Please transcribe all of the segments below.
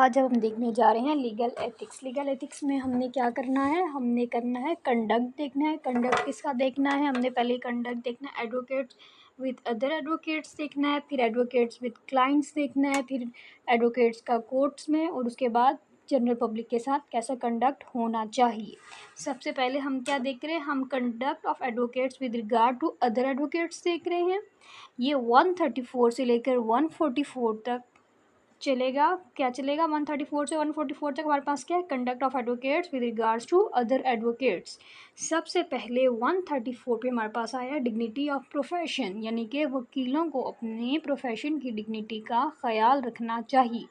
आज हम देखने जा रहे हैं लीगल एथिक्स। लीगल एथिक्स में हमने क्या करना है, हमने करना है कंडक्ट देखना है। कंडक्ट किसका देखना है, हमने पहले कंडक्ट देखना है एडवोकेट्स विद अदर एडवोकेट्स देखना है, फिर एडवोकेट्स विद क्लाइंट्स देखना है, फिर एडवोकेट्स का कोर्ट्स में, और उसके बाद जनरल पब्लिक के साथ कैसा कंडक्ट होना चाहिए। सबसे पहले हम क्या देख रहे हैं, हम conduct of advocates with regard to other advocates देख रहे हैं। ये 134 से लेकर 144 तक चलेगा। क्या चलेगा, 134 से 144 तक हमारे पास क्या है, conduct of advocates with regards to other advocates. सबसे पहले 134 पे हमारे पास आया डिग्निटी ऑफ प्रोफेशन, यानी कि वकीलों को अपने प्रोफेशन की डिग्निटी का ख्याल रखना चाहिए।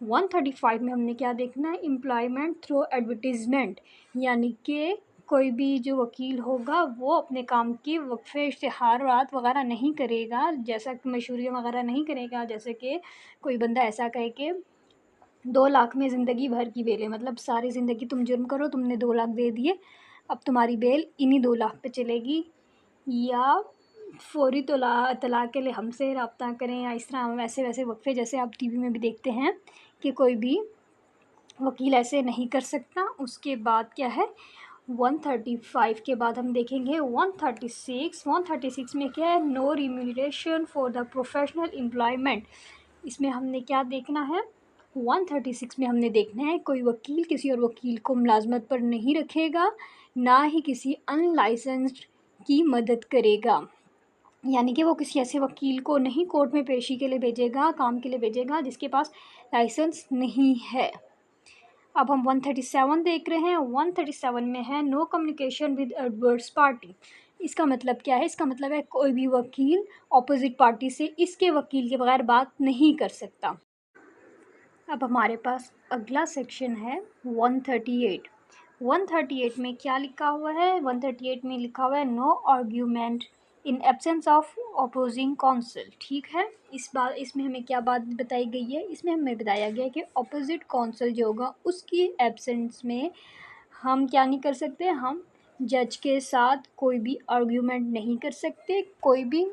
135 में हमने क्या देखना है, एम्प्लॉयमेंट थ्रू एडवर्टीज़मेंट, यानी कि कोई भी जो वकील होगा वो अपने काम की वक्फे इश्तिहारात वगैरह नहीं करेगा, जैसा कि मशहूरियाँ वगैरह नहीं करेगा। जैसे कि कोई बंदा ऐसा कहे कि 2 लाख में ज़िंदगी भर की बेल है, मतलब सारी ज़िंदगी तुम जुर्म करो, तुमने 2 लाख दे दिए, अब तुम्हारी बेल इन्हीं 2 लाख पे चलेगी, या फौरी तलाक के लिए हमसे रब्ता करें, या इस तरह वैसे वैसे वक्फे जैसे आप टीवी में भी देखते हैं कि कोई भी वकील ऐसे नहीं कर सकता। उसके बाद क्या है, 135 के बाद हम देखेंगे 136 में क्या है, no remuneration for the professional employment. इसमें हमने क्या देखना है, 136 में हमने देखना है कोई वकील किसी और वकील को मुलाजमत पर नहीं रखेगा, ना ही किसी अनलाइसेंस्ड की मदद करेगा, यानी कि वो किसी ऐसे वकील को नहीं कोर्ट में पेशी के लिए भेजेगा, काम के लिए भेजेगा जिसके पास लाइसेंस नहीं है। अब हम 137 देख रहे हैं। 137 में है no communication with adverse party. इसका मतलब क्या है, इसका मतलब है कोई भी वकील ऑपोजिट पार्टी से इसके वकील के बगैर बात नहीं कर सकता। अब हमारे पास अगला सेक्शन है 138। 138 में क्या लिखा हुआ है, 138 में लिखा हुआ है no argument in absence of opposing counsel. ठीक है, इसमें हमें क्या बात बताई गई है, इसमें हमें बताया गया है कि अपोजिट काउंसिल जो होगा उसकी एब्सेंस में हम क्या नहीं कर सकते, हम जज के साथ कोई भी आर्ग्यूमेंट नहीं कर सकते। कोई भी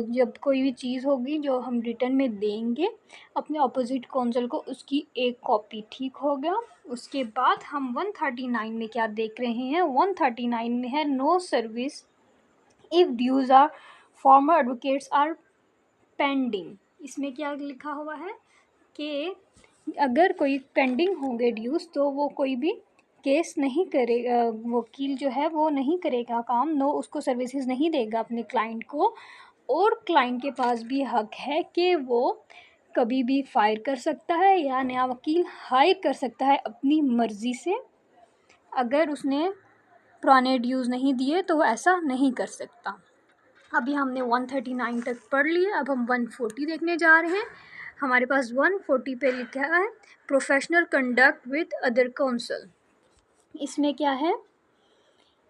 जब कोई भी चीज़ होगी जो हम रिटर्न में देंगे अपने ऑपोजिट काउंसिल को, उसकी एक कॉपी। ठीक हो गया। उसके बाद हम 139 में क्या देख रहे हैं, 139 में है no service if dues are former advocates are pending. इसमें क्या लिखा हुआ है कि अगर कोई पेंडिंग होंगे ड्यूज़ तो वो कोई भी केस नहीं करेगा, वकील जो है वो नहीं करेगा काम, नो उसको सर्विसेज नहीं देगा अपने क्लाइंट को। और क्लाइंट के पास भी हक है कि वो कभी भी फायर कर सकता है या नया वकील हायर कर सकता है अपनी मर्ज़ी से। अगर उसने पुराने ड्यूज़ नहीं दिए तो वो ऐसा नहीं कर सकता। अभी हमने 139 तक पढ़ लिया, अब हम 140 देखने जा रहे हैं। हमारे पास 140 पे लिखा है professional conduct with other council. इसमें क्या है,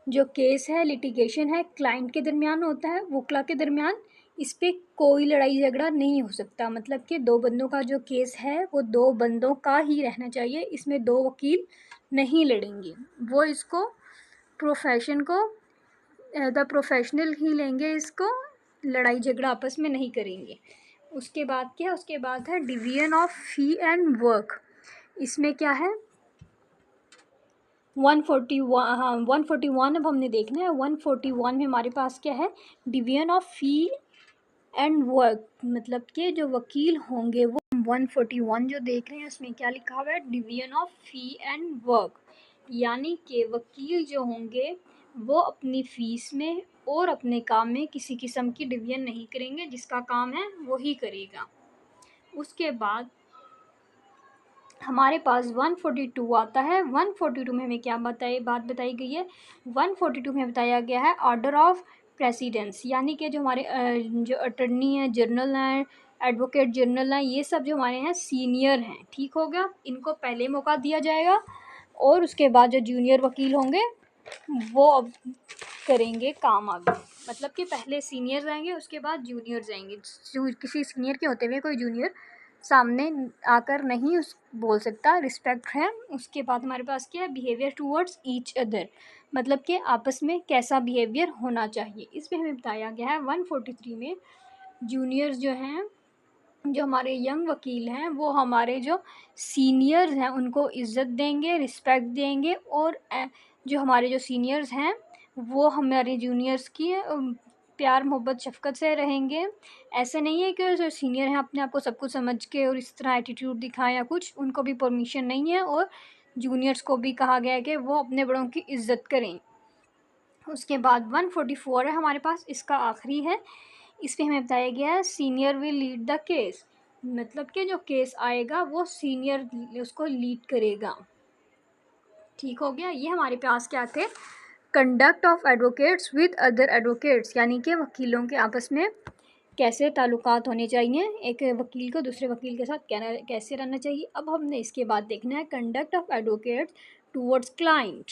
जो केस है, लिटिगेशन है, क्लाइंट के दरमियान होता है, वकला के दरमियान। इस पर कोई लड़ाई झगड़ा नहीं हो सकता, मतलब कि 2 बंदों का जो केस है वो 2 बंदों का ही रहना चाहिए, इसमें 2 वकील नहीं लड़ेंगे। वो इसको प्रोफेशन को द प्रोफेशनल ही लेंगे, इसको लड़ाई झगड़ा आपस में नहीं करेंगे। उसके बाद क्या, उसके बाद है division of fee and work. इसमें क्या है, 141, हाँ 141 अब हमने देखना है। 141 में हमारे पास क्या है, division of fee and work, मतलब कि जो वकील होंगे वो 141 जो देख रहे हैं उसमें क्या लिखा हुआ है, division of fee and work, यानी कि वकील जो होंगे वो अपनी फ़ीस में और अपने काम में किसी किस्म की डिवीजन नहीं करेंगे, जिसका काम है वही करेगा। उसके बाद हमारे पास 142 आता है। 142 में हमें क्या बात बताई गई है, 142 में बताया गया है ऑर्डर ऑफ प्रेसिडेंस, यानी कि जो हमारे जो अटर्नी हैं, जनरल हैं, एडवोकेट जनरल हैं, ये सब जो हमारे हैं सीनियर हैं। ठीक हो गया, इनको पहले मौका दिया जाएगा, और उसके बाद जो जूनियर वकील होंगे वो अब करेंगे काम आगे, मतलब कि पहले सीनियर जाएंगे उसके बाद जूनियर जाएंगे। किसी सीनियर के होते हुए कोई जूनियर सामने आकर नहीं उस बोल सकता, रिस्पेक्ट है। उसके बाद हमारे पास क्या है, बिहेवियर टूवर्ड्स ईच अदर, मतलब कि आपस में कैसा बिहेवियर होना चाहिए। इसमें हमें बताया गया है 143 में जूनियर्स जो हैं जो हमारे यंग वकील हैं वो हमारे जो सीनियर्स हैं उनको इज़्ज़त देंगे, रिस्पेक्ट देंगे, और जो हमारे जो सीनियर्स हैं वो हमारे जूनियर्स की प्यार मोहब्बत शफ़क़त से रहेंगे। ऐसे नहीं है कि जो सीनियर हैं अपने आप को सब कुछ समझ के और इस तरह एटीट्यूड दिखाएँ या कुछ, उनको भी परमिशन नहीं है, और जूनियर्स को भी कहा गया है कि वो अपने बड़ों की इज़्ज़त करें। उसके बाद 144 है हमारे पास, इसका आखिरी है। इस पे हमें बताया गया है senior will lead the case, मतलब कि जो केस आएगा वो सीनियर उसको लीड करेगा। ठीक हो गया। ये हमारे पास क्या थे, conduct of advocates with other advocates, यानी कि वकीलों के आपस में कैसे ताल्लुकात होने चाहिए, एक वकील को दूसरे वकील के साथ कैसे रहना चाहिए। अब हमने इसके बाद देखना है conduct of advocates towards client.